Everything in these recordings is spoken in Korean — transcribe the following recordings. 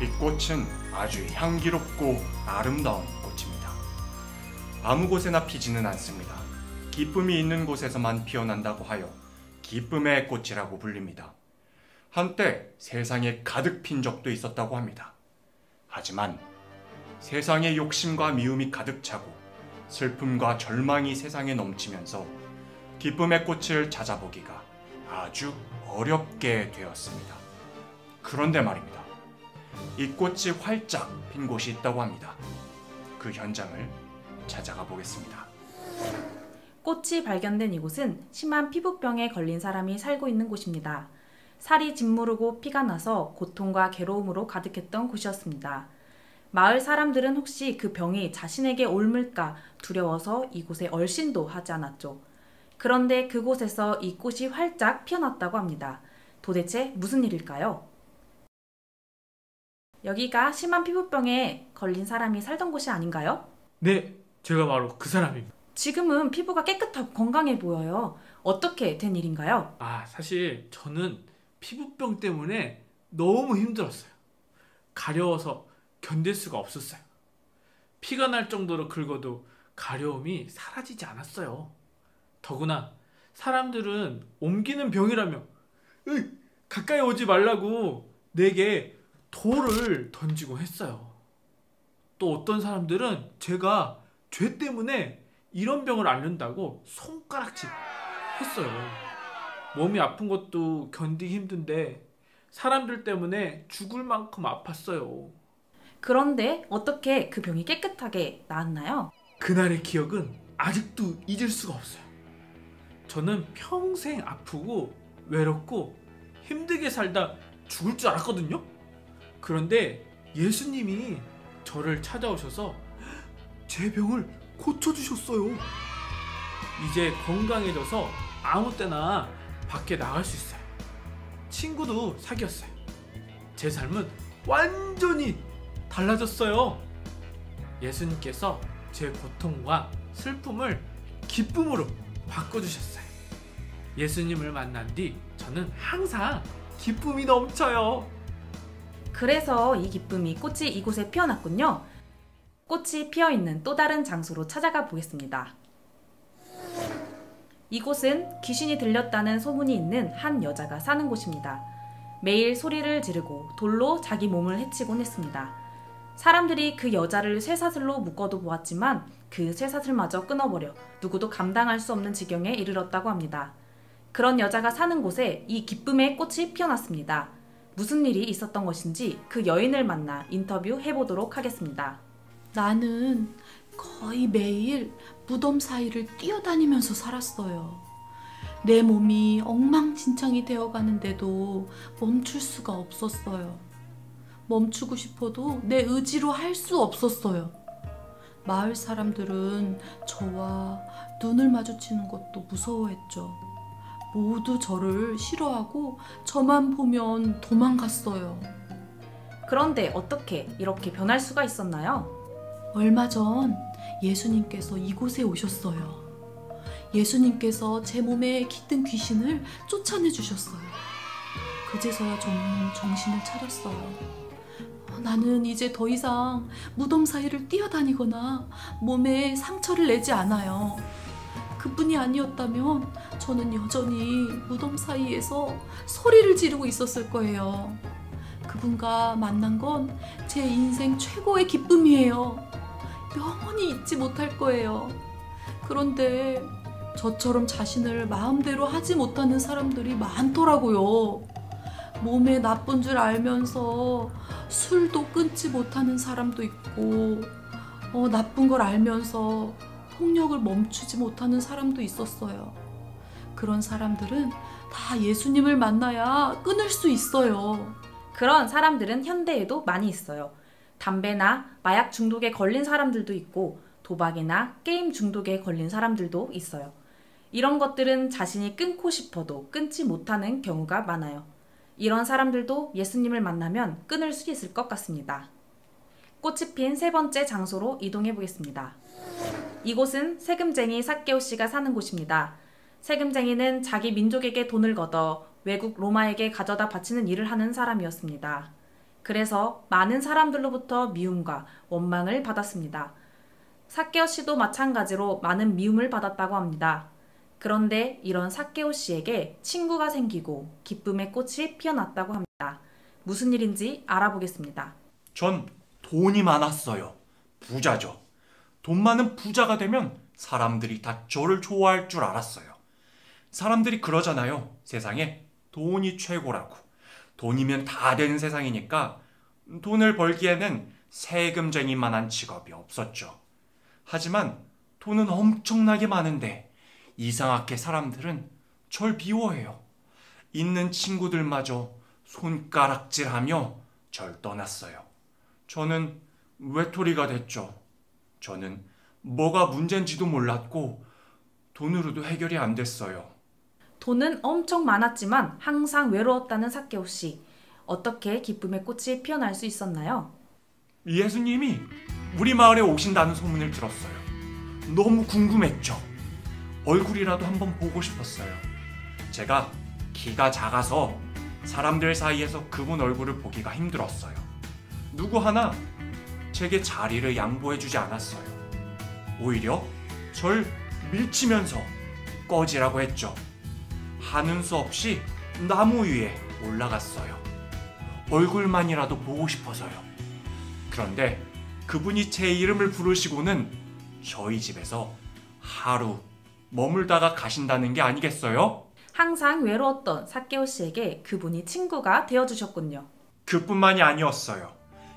이 꽃은 아주 향기롭고 아름다운 꽃입니다. 아무 곳에나 피지는 않습니다. 기쁨이 있는 곳에서만 피어난다고 하여 기쁨의 꽃이라고 불립니다. 한때 세상에 가득 핀 적도 있었다고 합니다. 하지만 세상에 욕심과 미움이 가득 차고 슬픔과 절망이 세상에 넘치면서 기쁨의 꽃을 찾아보기가 아주 어렵게 되었습니다. 그런데 말입니다. 이 꽃이 활짝 핀 곳이 있다고 합니다. 그 현장을 찾아가 보겠습니다. 꽃이 발견된 이곳은 심한 피부병에 걸린 사람이 살고 있는 곳입니다. 살이 짓무르고 피가 나서 고통과 괴로움으로 가득했던 곳이었습니다. 마을 사람들은 혹시 그 병이 자신에게 옮을까 두려워서 이곳에 얼씬도 하지 않았죠. 그런데 그곳에서 이 꽃이 활짝 피어났다고 합니다. 도대체 무슨 일일까요? 여기가 심한 피부병에 걸린 사람이 살던 곳이 아닌가요? 네, 제가 바로 그 사람입니다. 지금은 피부가 깨끗하고 건강해 보여요. 어떻게 된 일인가요? 사실 저는 피부병 때문에 너무 힘들었어요. 가려워서 견딜 수가 없었어요. 피가 날 정도로 긁어도 가려움이 사라지지 않았어요. 더구나 사람들은 옮기는 병이라며 가까이 오지 말라고 내게 돌을 던지고 했어요. 또 어떤 사람들은 제가 죄 때문에 이런 병을 앓는다고 손가락질 했어요. 몸이 아픈 것도 견디기 힘든데 사람들 때문에 죽을 만큼 아팠어요. 그런데 어떻게 그 병이 깨끗하게 나았나요? 그날의 기억은 아직도 잊을 수가 없어요. 저는 평생 아프고 외롭고 힘들게 살다 죽을 줄 알았거든요. 그런데 예수님이 저를 찾아오셔서 제 병을 고쳐주셨어요. 이제 건강해져서 아무 때나 밖에 나갈 수 있어요. 친구도 사귀었어요. 제 삶은 완전히 달라졌어요. 예수님께서 제 고통과 슬픔을 기쁨으로 바꿔주셨어요. 예수님을 만난 뒤 저는 항상 기쁨이 넘쳐요. 그래서 이 기쁨이 꽃이 이곳에 피어났군요. 꽃이 피어있는 또 다른 장소로 찾아가 보겠습니다. 이곳은 귀신이 들렸다는 소문이 있는 한 여자가 사는 곳입니다. 매일 소리를 지르고 돌로 자기 몸을 해치곤 했습니다. 사람들이 그 여자를 쇠사슬로 묶어도 보았지만 그 쇠사슬마저 끊어버려 누구도 감당할 수 없는 지경에 이르렀다고 합니다. 그런 여자가 사는 곳에 이 기쁨의 꽃이 피어났습니다. 무슨 일이 있었던 것인지 그 여인을 만나 인터뷰해보도록 하겠습니다. 나는 거의 매일 무덤 사이를 뛰어다니면서 살았어요. 내 몸이 엉망진창이 되어가는데도 멈출 수가 없었어요. 멈추고 싶어도 내 의지로 할 수 없었어요. 마을 사람들은 저와 눈을 마주치는 것도 무서워했죠. 모두 저를 싫어하고 저만 보면 도망갔어요. 그런데 어떻게 이렇게 변할 수가 있었나요? 얼마 전 예수님께서 이곳에 오셨어요. 예수님께서 제 몸에 깃든 귀신을 쫓아내 주셨어요. 그제서야 저는 정신을 차렸어요. 나는 이제 더 이상 무덤 사이를 뛰어다니거나 몸에 상처를 내지 않아요. 그뿐이 아니었다면 저는 여전히 무덤 사이에서 소리를 지르고 있었을 거예요. 그분과 만난 건 제 인생 최고의 기쁨이에요. 영원히 잊지 못할 거예요. 그런데 저처럼 자신을 마음대로 하지 못하는 사람들이 많더라고요. 몸에 나쁜 줄 알면서 술도 끊지 못하는 사람도 있고 나쁜 걸 알면서 폭력을 멈추지 못하는 사람도 있었어요. 그런 사람들은 다 예수님을 만나야 끊을 수 있어요. 그런 사람들은 현대에도 많이 있어요. 담배나 마약 중독에 걸린 사람들도 있고 도박이나 게임 중독에 걸린 사람들도 있어요. 이런 것들은 자신이 끊고 싶어도 끊지 못하는 경우가 많아요. 이런 사람들도 예수님을 만나면 끊을 수 있을 것 같습니다. 꽃이 핀 세 번째 장소로 이동해 보겠습니다. 이곳은 세금쟁이 삭개오 씨가 사는 곳입니다. 세금쟁이는 자기 민족에게 돈을 걷어 외국 로마에게 가져다 바치는 일을 하는 사람이었습니다. 그래서 많은 사람들로부터 미움과 원망을 받았습니다. 삭개오 씨도 마찬가지로 많은 미움을 받았다고 합니다. 그런데 이런 삭개오 씨에게 친구가 생기고 기쁨의 꽃이 피어났다고 합니다. 무슨 일인지 알아보겠습니다. 전 돈이 많았어요. 부자죠. 돈 많은 부자가 되면 사람들이 다 저를 좋아할 줄 알았어요. 사람들이 그러잖아요. 세상에 돈이 최고라고. 돈이면 다 되는 세상이니까 돈을 벌기에는 세금쟁이만한 직업이 없었죠. 하지만 돈은 엄청나게 많은데 이상하게 사람들은 절 미워해요. 있는 친구들마저 손가락질하며 절 떠났어요. 저는 외톨이가 됐죠. 저는 뭐가 문제인지도 몰랐고 돈으로도 해결이 안 됐어요. 돈은 엄청 많았지만 항상 외로웠다는 삭개오 씨. 어떻게 기쁨의 꽃이 피어날 수 있었나요? 예수님이 우리 마을에 오신다는 소문을 들었어요. 너무 궁금했죠. 얼굴이라도 한번 보고 싶었어요. 제가 키가 작아서 사람들 사이에서 그분 얼굴을 보기가 힘들었어요. 누구 하나 제게 자리를 양보해주지 않았어요. 오히려 절 밀치면서 꺼지라고 했죠. 하는 수 없이 나무 위에 올라갔어요. 얼굴만이라도 보고 싶어서요. 그런데 그분이 제 이름을 부르시고는 저희 집에서 하루 머물다가 가신다는 게 아니겠어요? 항상 외로웠던 삭개오 씨에게 그분이 친구가 되어주셨군요. 그뿐만이 아니었어요.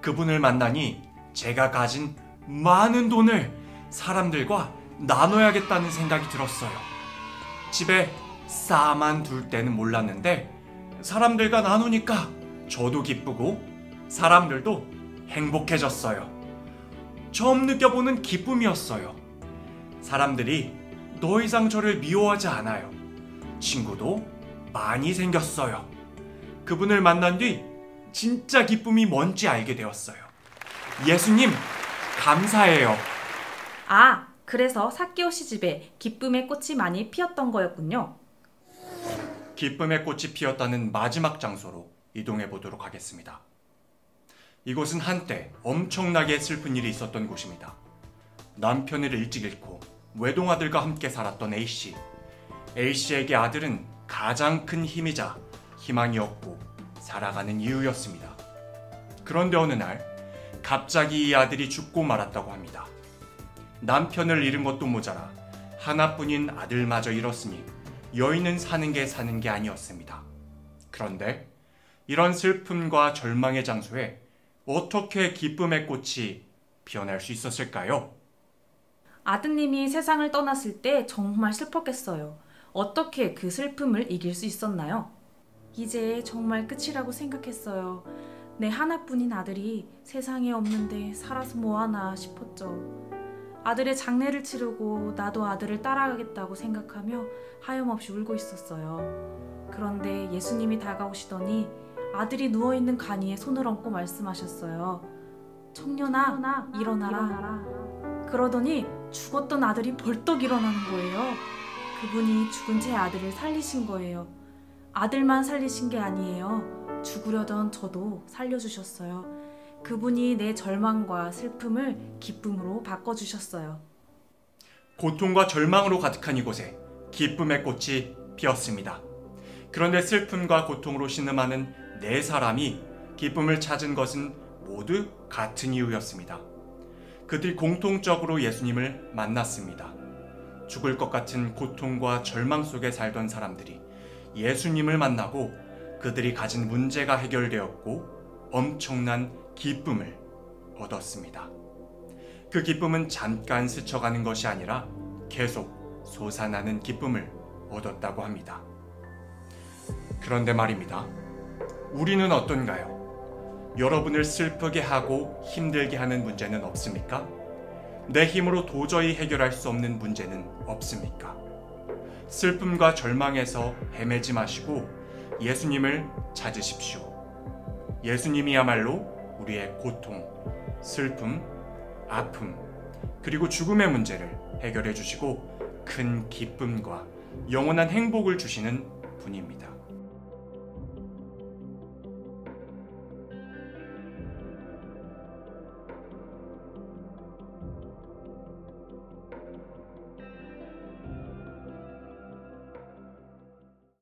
그분을 만나니 제가 가진 많은 돈을 사람들과 나눠야겠다는 생각이 들었어요. 집에 쌓아만 둘 때는 몰랐는데 사람들과 나누니까 저도 기쁘고 사람들도 행복해졌어요. 처음 느껴보는 기쁨이었어요. 사람들이 더 이상 저를 미워하지 않아요. 친구도 많이 생겼어요. 그분을 만난 뒤 진짜 기쁨이 뭔지 알게 되었어요. 예수님, 감사해요. 아, 그래서 삭개오 씨 집에 기쁨의 꽃이 많이 피었던 거였군요. 기쁨의 꽃이 피었다는 마지막 장소로 이동해 보도록 하겠습니다. 이곳은 한때 엄청나게 슬픈 일이 있었던 곳입니다. 남편을 일찍 잃고 외동아들과 함께 살았던 A씨. A씨에게 아들은 가장 큰 힘이자 희망이었고 살아가는 이유였습니다. 그런데 어느 날 갑자기 이 아들이 죽고 말았다고 합니다. 남편을 잃은 것도 모자라 하나뿐인 아들마저 잃었으니 여인은 사는 게 아니었습니다. 그런데 이런 슬픔과 절망의 장소에 어떻게 기쁨의 꽃이 피어날 수 있었을까요? 아드님이 세상을 떠났을 때 정말 슬펐겠어요. 어떻게 그 슬픔을 이길 수 있었나요? 이제 정말 끝이라고 생각했어요. 내 하나뿐인 아들이 세상에 없는데 살아서 뭐하나 싶었죠. 아들의 장례를 치르고 나도 아들을 따라가겠다고 생각하며 하염없이 울고 있었어요. 그런데 예수님이 다가오시더니 아들이 누워있는 간이에 손을 얹고 말씀하셨어요. 청년아, 일어나라. 그러더니 죽었던 아들이 벌떡 일어나는 거예요. 그분이 죽은 제 아들을 살리신 거예요. 아들만 살리신 게 아니에요. 죽으려던 저도 살려주셨어요. 그분이 내 절망과 슬픔을 기쁨으로 바꿔주셨어요. 고통과 절망으로 가득한 이곳에 기쁨의 꽃이 피었습니다. 그런데 슬픔과 고통으로 신음하는 네 사람이 기쁨을 찾은 것은 모두 같은 이유였습니다. 그들이 공통적으로 예수님을 만났습니다. 죽을 것 같은 고통과 절망 속에 살던 사람들이 예수님을 만나고 그들이 가진 문제가 해결되었고 엄청난 기쁨을 얻었습니다. 그 기쁨은 잠깐 스쳐가는 것이 아니라 계속 솟아나는 기쁨을 얻었다고 합니다. 그런데 말입니다. 우리는 어떤가요? 여러분을 슬프게 하고 힘들게 하는 문제는 없습니까? 내 힘으로 도저히 해결할 수 없는 문제는 없습니까? 슬픔과 절망에서 헤매지 마시고 예수님을 찾으십시오. 예수님이야말로 우리의 고통, 슬픔, 아픔, 그리고 죽음의 문제를 해결해 주시고 큰 기쁨과 영원한 행복을 주시는 분입니다.